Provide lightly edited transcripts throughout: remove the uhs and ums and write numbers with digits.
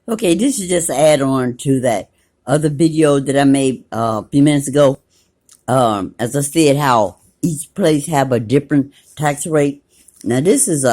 Okay, this is just an add-on to that other video that I made a few minutes ago. As I said, how each place have a different tax rate. Now this is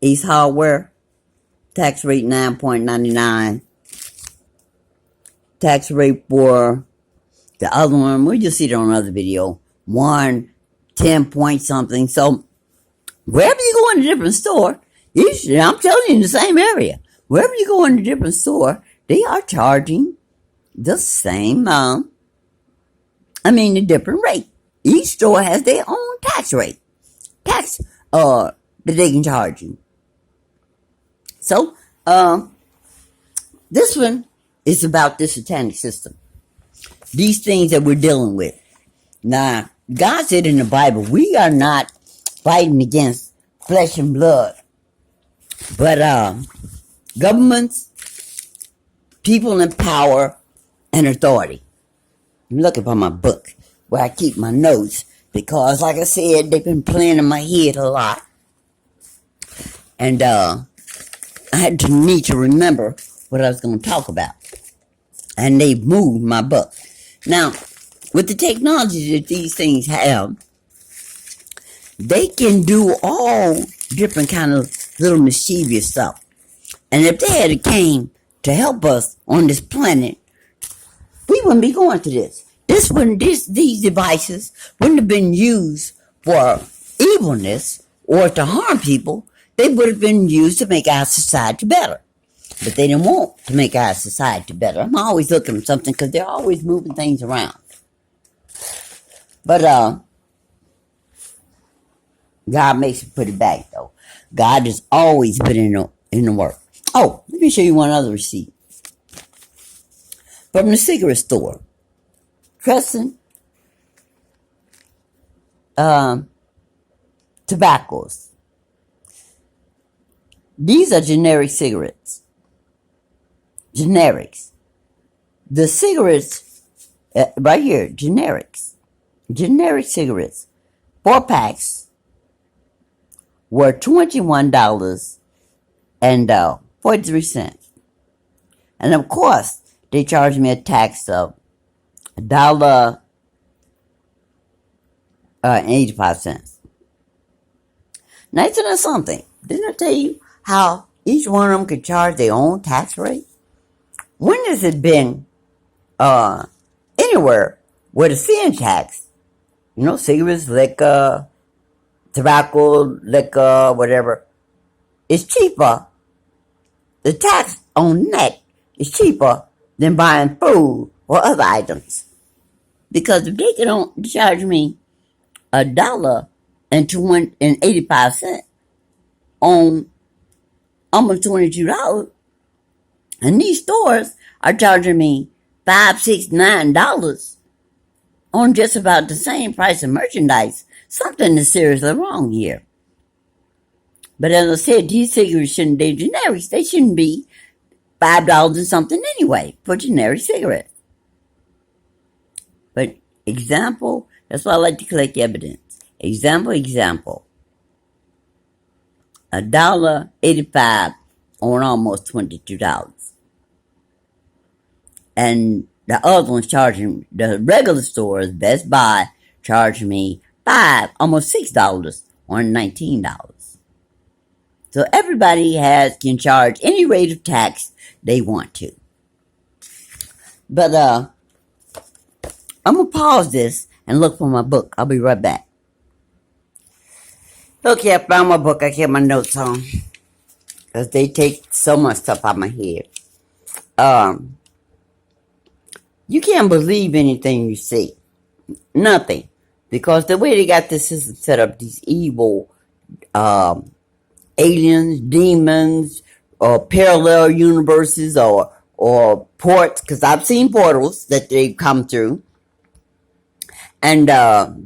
Ace Hardware, tax rate 9.99. Tax rate for the other one, we just see it on another video, 10 point something. So wherever you go in a different store, I'm telling you, in the same area, wherever you go in a different store, they are charging the same, a different rate. Each store has their own tax rate, that they can charge you. So, this one is about the satanic system. These things that we're dealing with. Now, God said in the Bible, we are not fighting against flesh and blood, but governments, people in power, and authority. I'm looking for my book where I keep my notes because, like I said, they've been playing in my head a lot. And I had to need to remember what I was going to talk about. And they moved my book. Now, with the technology that these things have, they can do all different kind of little mischievous stuff. And if they had came to help us on this planet, we wouldn't be going to this. These devices wouldn't have been used for evilness or to harm people. They would have been used to make our society better. But they didn't want to make our society better. I'm always looking for something because they're always moving things around. But God makes it put it back, though. God has always been in the work. Oh, let me show you one other receipt. From the cigarette store. Crescent tobaccos. These are generic cigarettes. Generics. The cigarettes, right here, generics. Generic cigarettes. 4 packs were $21 and 43 cents. And of course, they charged me a tax of $1.85. Now, isn't that something? Didn't I tell you how each one of them could charge their own tax rate? When has it been anywhere where the sin tax, cigarettes, liquor, tobacco, liquor, whatever, is cheaper? The tax on that is cheaper than buying food or other items. Because if they can charge me $1.85 on almost $22, and these stores are charging me $5, $6, $9 on just about the same price of merchandise, something is seriously wrong here. But as I said, these cigarettes shouldn't be generics. They shouldn't be $5 and something anyway for generic cigarettes. But example, that's why I like to collect evidence. Example. $1.85 on almost $22. And the other one's charging, the regular stores, Best Buy, charged me almost $6 on $19. So everybody can charge any rate of tax they want to. But I'm going to pause this and look for my book. I'll be right back. Okay, I found my book. I kept my notes on because they take so much stuff out of my head. You can't believe anything you see. Nothing. Because the way they got this system set up, these evil aliens, demons, or parallel universes, or ports, because I've seen portals that they've come through. And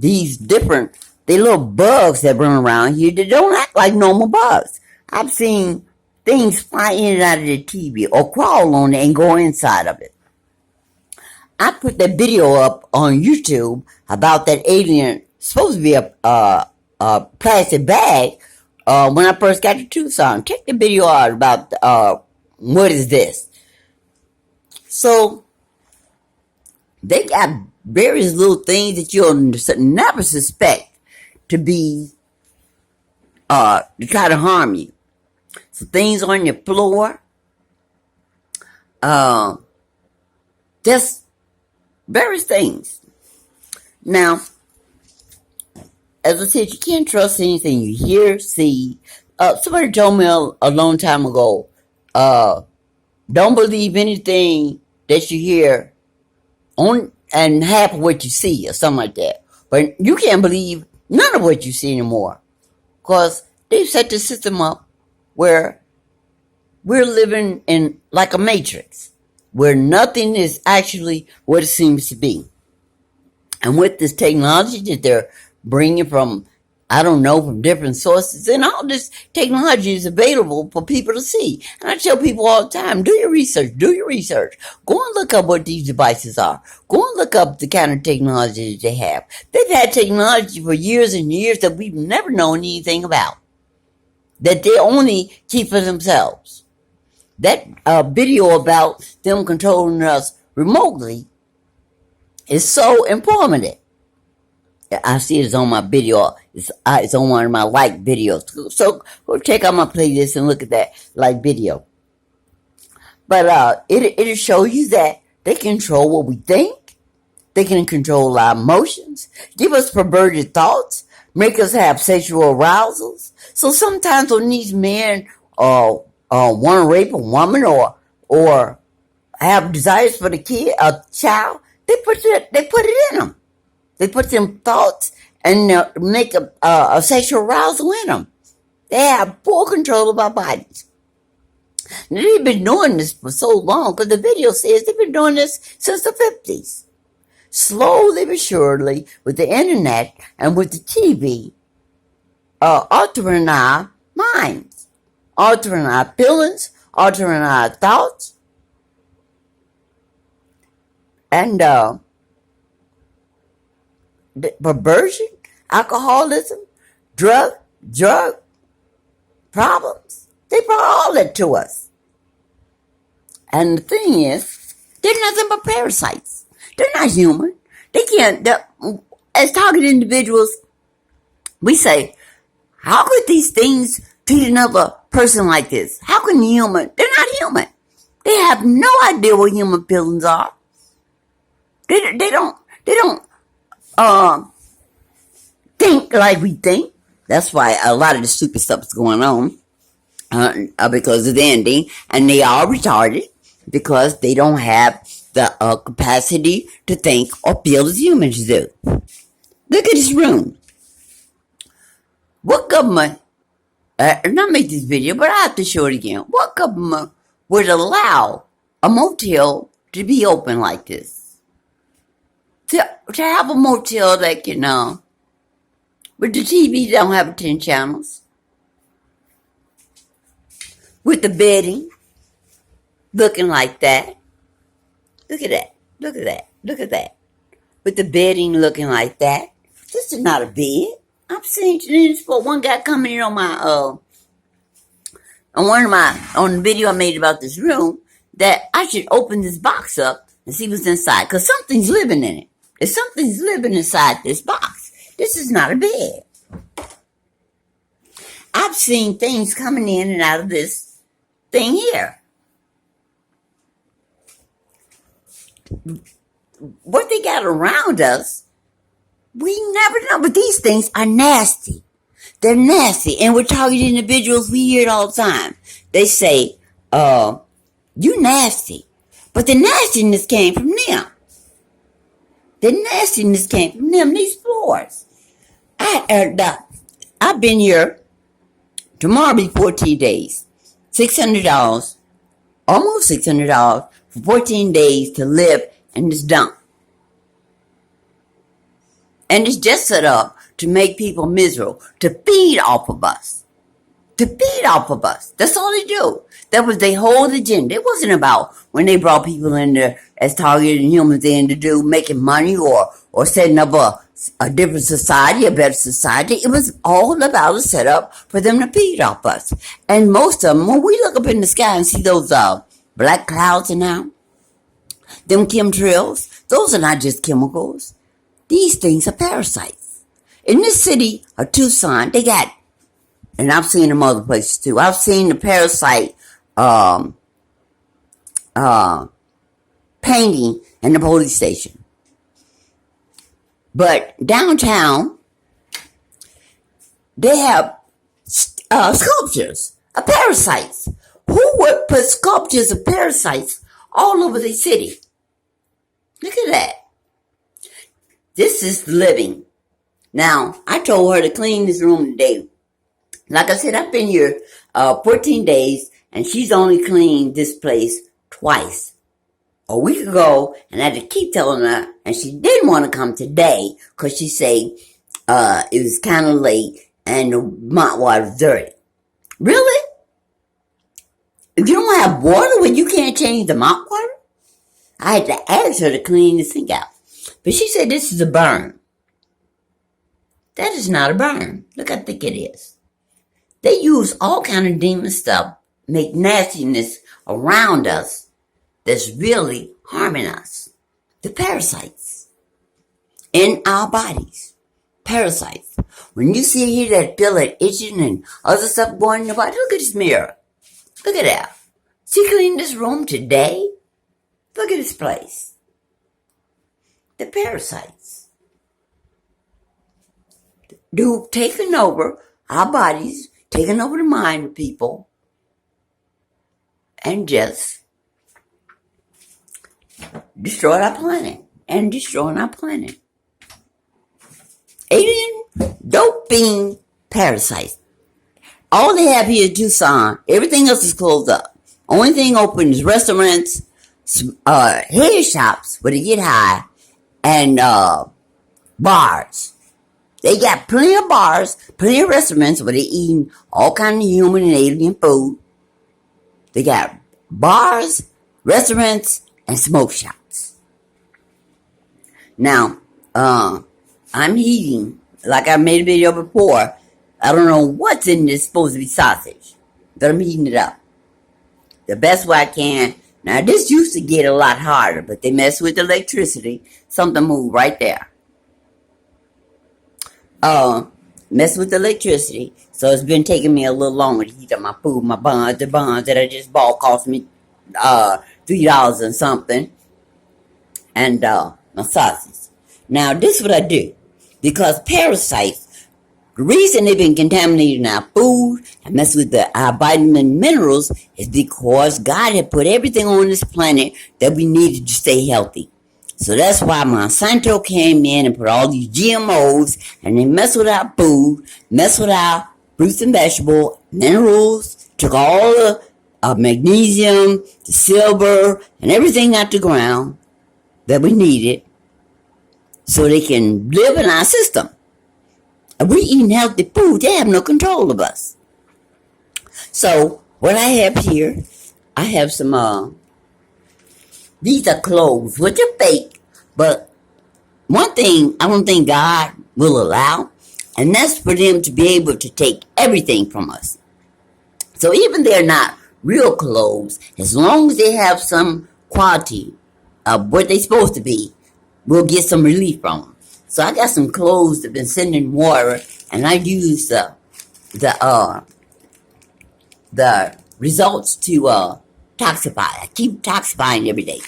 these little bugs that run around here, they don't act like normal bugs. I've seen things fly in and out of the TV or crawl on it and go inside of it. I put that video up on YouTube about that alien, supposed to be a plastic bag, when I first got to Tucson. Check the video out about what is this? So they got various little things that you'll never suspect to be to try to harm you. So things on your floor, just various things. Now, as I said, you can't trust anything you hear, see. Somebody told me a long time ago, don't believe anything that you hear on and half of what you see or something like that. But you can't believe none of what you see anymore, because they've set the system up where we're living in like a matrix, where nothing is actually what it seems to be. And with this technology that they're bringing from, I don't know, from different sources, and all this technology is available for people to see. And I tell people all the time, do your research. Go and look up what these devices are. Go and look up the kind of technology that they have. They've had technology for years and years that we've never known anything about, that they only keep for themselves. That video about them controlling us remotely is so informative. I see it's on my video. It's on one of my like videos. So go check out my playlist and look at that like video. But it'll show you that they control what we think. They can control our emotions, give us perverted thoughts, make us have sexual arousals. So sometimes when these men want to rape a woman or have desires for a child, they put it in them. They put them thoughts and make a sexual arousal in them. They have full control of our bodies. Now, they've been doing this for so long, because the video says they've been doing this since the 50s. Slowly but surely, with the internet and with the TV, altering our minds, altering our feelings, altering our thoughts, and perversion, alcoholism, drug problems. They brought all that to us. And the thing is, they're nothing but parasites. They're not human. They can't, as target individuals, we say, how could these things treat another person like this? How can they're not human. They have no idea what human feelings are. They don't think like we think. That's why a lot of the stupid stuff is going on, because of the ending, and they are retarded because they don't have the capacity to think or feel as humans do. Look at this room. What government, not make this video, but I have to show it again. What government would allow a motel to be open like this? To have a motel like, with the TV don't have 10 channels, with the bedding looking like that. Look at that. With the bedding looking like that. This is not a bed. I'm saying this for one guy coming in on my on the video I made about this room, that I should open this box up and see what's inside, because something's living in it. If something's living inside this box, this is not a bed. I've seen things coming in and out of this thing here. What they got around us, we never know. But these things are nasty. They're nasty. And we're talking to individuals, we hear it all the time. They say, you nasty. But the nastiness came from them. These floors. I've been here, tomorrow be 14 days. $600, almost $600 for 14 days to live in this dump. And it's just set up to make people miserable, to feed off of us. That's all they do. That was their whole agenda. It wasn't about when they brought people in there as targeted humans in to do making money or or setting up a different society, a better society. It was all about a setup for them to feed off us. And most of them, when we look up in the sky and see those black clouds now, them chemtrails, those are not just chemicals. These things are parasites. In this city of Tucson, they got, and I've seen them other places too. I've seen the parasite painting in the police station. But downtown, they have sculptures of parasites. Who would put sculptures of parasites all over the city? Look at that. This is living. Now, I told her to clean this room today. Like I said, I've been here 14 days, and she's only cleaned this place twice. A week ago, and I had to keep telling her, and she didn't want to come today because she said it was kind of late and the mop water was dirty. Really? If you don't have water when you can't change the mop water? I had to ask her to clean the sink out. But she said this is a burn. That is not a burn. Look how thick it is. They use all kind of demon stuff, make nastiness around us that's really harming us. The parasites in our bodies. Parasites. When you see here that feel that itching and other stuff going in your body, look at this mirror. Look at that. She cleaned this room today. Look at this place. The parasites. Who've taken over our bodies, taken over the mind of people, and just destroyed our planet and destroying our planet. Alien, doping parasites. All they have here is Tucson. Everything else is closed up. Only thing open is restaurants, hair shops where they get high, and bars. They got plenty of bars, plenty of restaurants where they eating all kind of human and alien food. They got bars, restaurants, and smoke shops. Now, I'm heating, like I made a video before. I don't know what's in this, supposed to be sausage, but I'm heating it up the best way I can. Now, this used to get a lot harder, but they mess with electricity. Something moved right there. Mess with electricity. So it's been taking me a little longer to heat up my food. My buns, the buns that I just bought cost me $3 and something. And my sausage. Now, this is what I do. Because parasites, the reason they've been contaminating our food and mess with our vitamin minerals is because God had put everything on this planet that we needed to stay healthy. So that's why Monsanto came in and put all these GMOs and they mess with our food, mess with our fruits and vegetable minerals, took all the magnesium, the silver, and everything out the ground that we needed so they can live in our system. And we eating healthy food, they have no control of us. So what I have here, I have some, these are clothes, which are fake, but one thing I don't think God will allow, and that's for them to be able to take everything from us. So even they're not real clothes, as long as they have some quality of what they're supposed to be, we'll get some relief from them. So I got some clothes that have been sitting in water, and I use the results to toxify. I keep toxifying every day.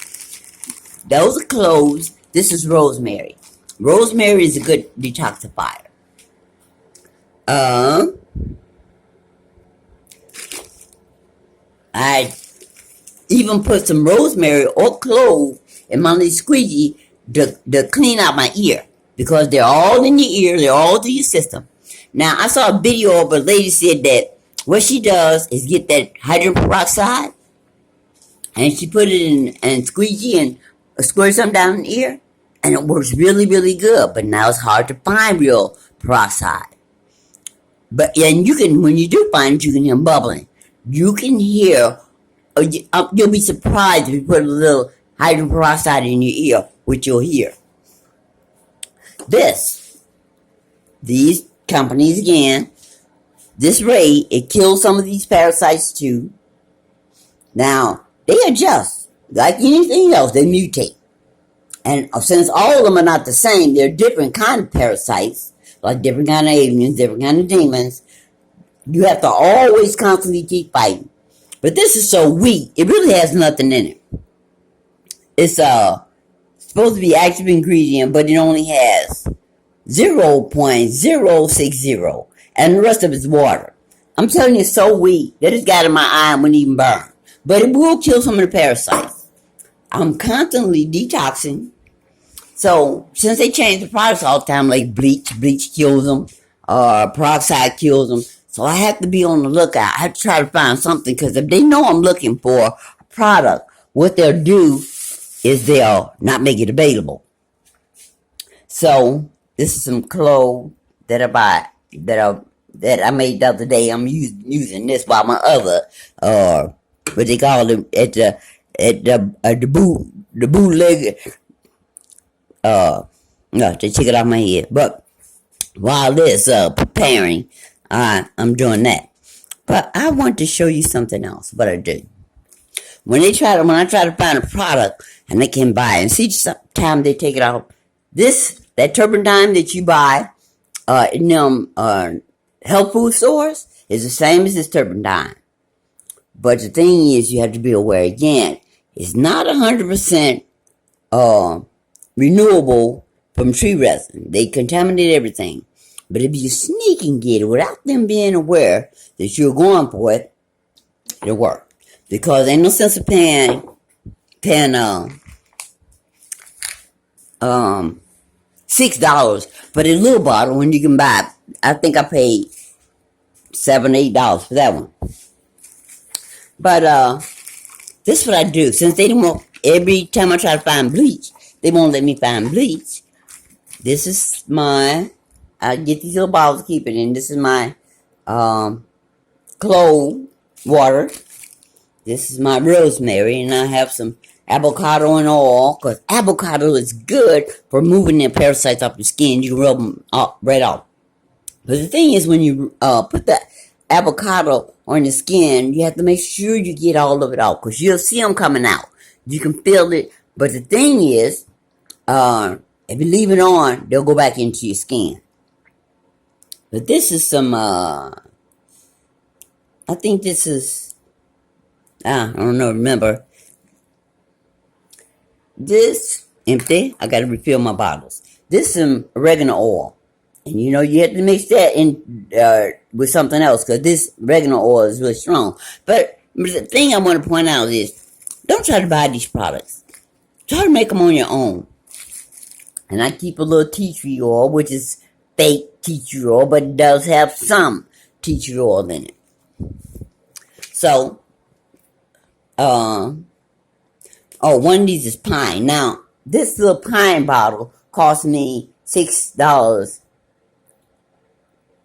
Those are clothes. This is rosemary. Rosemary is a good detoxifier. I even put some rosemary or clove in my little squeegee to clean out my ear, because they're all in your ear, they're all through your system. Now, I saw a video of a lady said that what she does is get that hydrogen peroxide and she put it in and squeegee and squirt something down in the ear, and it works really, really good. But now it's hard to find real peroxide. But and you can, when you do find it, you can hear them bubbling. You can hear, you'll be surprised if you put a little hydrogen peroxide in your ear, which you'll hear. These companies again, this rate, it kills some of these parasites too. Now, they adjust. Like anything else, they mutate. And since all of them are not the same, they're different kind of parasites, like different kind of aliens, different kind of demons. You have to always constantly keep fighting. But this is so weak, it really has nothing in it. It's supposed to be active ingredient, but it only has 0.060, and the rest of it's water. I'm telling you, it's so weak that it's got in my eye and wouldn't even burn. But it will kill some of the parasites. I'm constantly detoxing. So, since they change the products all the time, like bleach kills them, peroxide kills them. So I have to be on the lookout. I have to try to find something, because if they know I'm looking for a product, what they'll do is they'll not make it available. So, this is some clothes that I buy, that I made the other day. I'm using this while my other, what they call them, at the bootleg, no, they took it off my head. But while this preparing, I'm doing that. But I want to show you something else. What I do when I try to find a product and they can buy it, and see, sometimes they take it off. That turpentine that you buy in them health food stores is the same as this turpentine. But the thing is, you have to be aware again. It's not 100% renewable from tree resin. They contaminate everything. But if you sneak and get it without them being aware that you're going for it, it'll work. Because ain't no sense of paying $6 for the little bottle when you can buy, I think I paid $7, $8 for that one. But this is what I do. Since they don't want, every time I try to find bleach, they won't let me find bleach. This is I get these little bottles to keep it in. This is my clove water. This is my rosemary, and I have some avocado and oil, because avocado is good for moving the parasites off the skin. You can rub them right off. But the thing is, when you put the avocado on the skin, you have to make sure you get all of it out, because you'll see them coming out. You can feel it. But the thing is, if you leave it on, they'll go back into your skin. But this is some, I think this is, I don't know, remember. This, empty. I got to refill my bottles. This is some oregano oil. And you have to mix that in with something else, because this oregano oil is really strong. But the thing I want to point out is, don't try to buy these products. Try to make them on your own. And I keep a little tea tree oil, which is fake tea tree oil, but it does have some tea tree oil in it. So, one of these is pine. Now, this little pine bottle cost me $6, $8,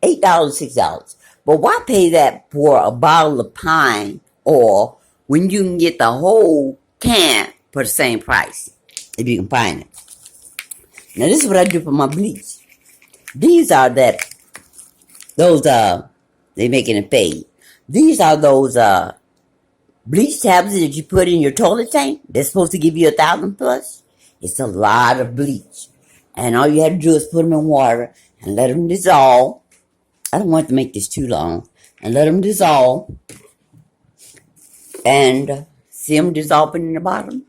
$6. But why pay that for a bottle of pine oil when you can get the whole can for the same price, if you can find it? Now, this is what I do for my bleach. These are they making it fade. These are those bleach tablets that you put in your toilet tank. They're supposed to give you 1,000 plus. It's a lot of bleach. And all you have to do is put them in water and let them dissolve. I don't want to make this too long. And let them dissolve. And see them dissolving in the bottom?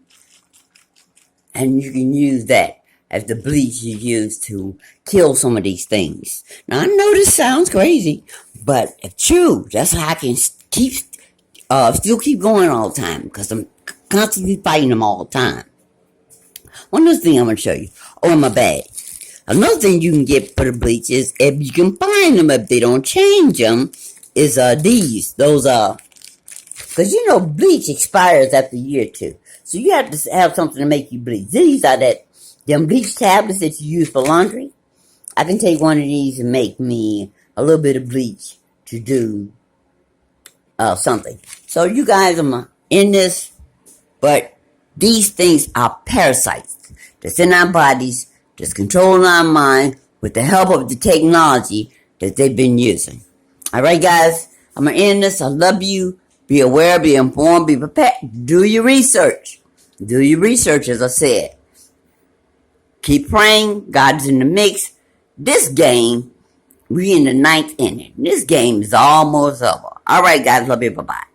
And you can use that as the bleach you use to kill some of these things. Now, I know this sounds crazy, but if true, that's how I can still keep going all the time, because I'm constantly fighting them all the time. One other thing I'm going to show you. In my bag. Another thing you can get for the bleach is, if you can find them, if they don't change them, is these. Those, because bleach expires after a year or two. So you have to have something to make you bleach. These are them bleach tablets that you use for laundry. I can take one of these and make me a little bit of bleach to do something. So you guys are in this, but these things are parasites that's in our bodies that's controlling our mind with the help of the technology that they've been using. All right, guys, I'm going to end this. I love you. Be aware, be informed, be prepared. Do your research. Do your research, as I said. Keep praying. God's in the mix. This game, we in the ninth inning. This game is almost over. All right, guys, love you. Bye-bye.